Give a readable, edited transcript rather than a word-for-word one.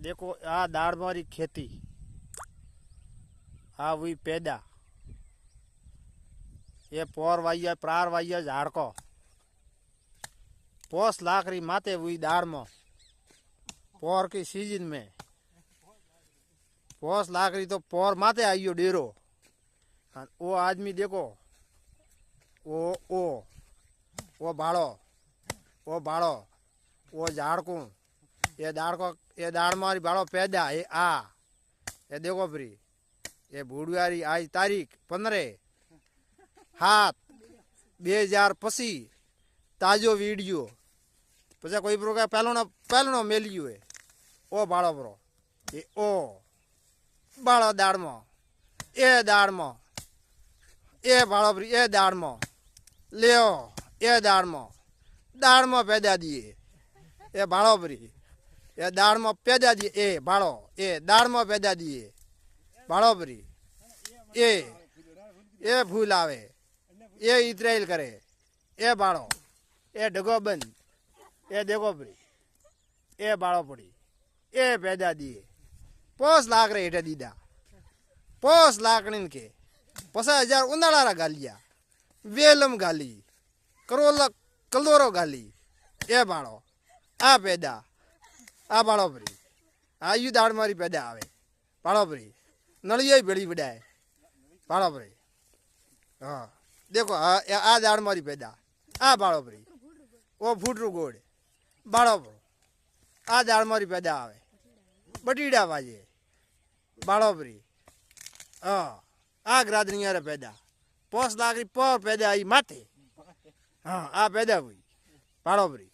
देखो आ दाड़ मारी खेती आ हुई पैदा ये पोर वाइया प्रार वाइया झाड़को पोस लाकड़ी माते हुई दाड़ में पोर की सीजन में पोस लाकड़ी तो पोर माते आइयो डेरो वो आदमी देखो वो बाड़ो वो झाड़कू ये दाड़ मारी बाड़ो पैदा ये आ ये देखो फ्री ये भूड़ियारी आज तारीख 15/7/2025 ताजो वीडियो पचा कोई प्रो पहलो मेलियो है ओ बाड़ो प्रो ये ओ बाड़ो दाड़ में ए बाड़ो फ्री ए दाड़ में लियो ए दाड़ में पैदा दिए ये बाड़ो फ्री ये दाड़ में पैदा दिए ए बाड़ो ए दाड़ में पैदा दिए बाड़ो फ्री ये फूल आवे ये इतराइल करे ये बाड़ो ये ढगो बंद ये देखो फ्री ये बाड़ो पड़ी ये पैदा दिए पोस लाख रे हेठे दीदा पोस लाकड़ी के 50,000 उन्हाळा गालिया वेलम गाली कलोरो गाली ये बाड़ो आ पैदा आ बाड़ो फ्री आ यू दाड़ मारी पैदा आवे बाड़ो फ्री नलिया भेड़ी बढ़ाए बाड़ो फ्री हाँ देखो आ दाड़ मारी पैदा आ बाड़ो फ्री वो फूटरू गोड़ बाड़ो फ्रो आ दाड़ मारी पैदा आवे बटीड़ा बाजे बाड़ो फ्री हाँ आ ग्रादनिया रे पैदा पोस लाकड़ी पर पैदा आई माते हाँ आ पैदा हुई बाड़ो फ्री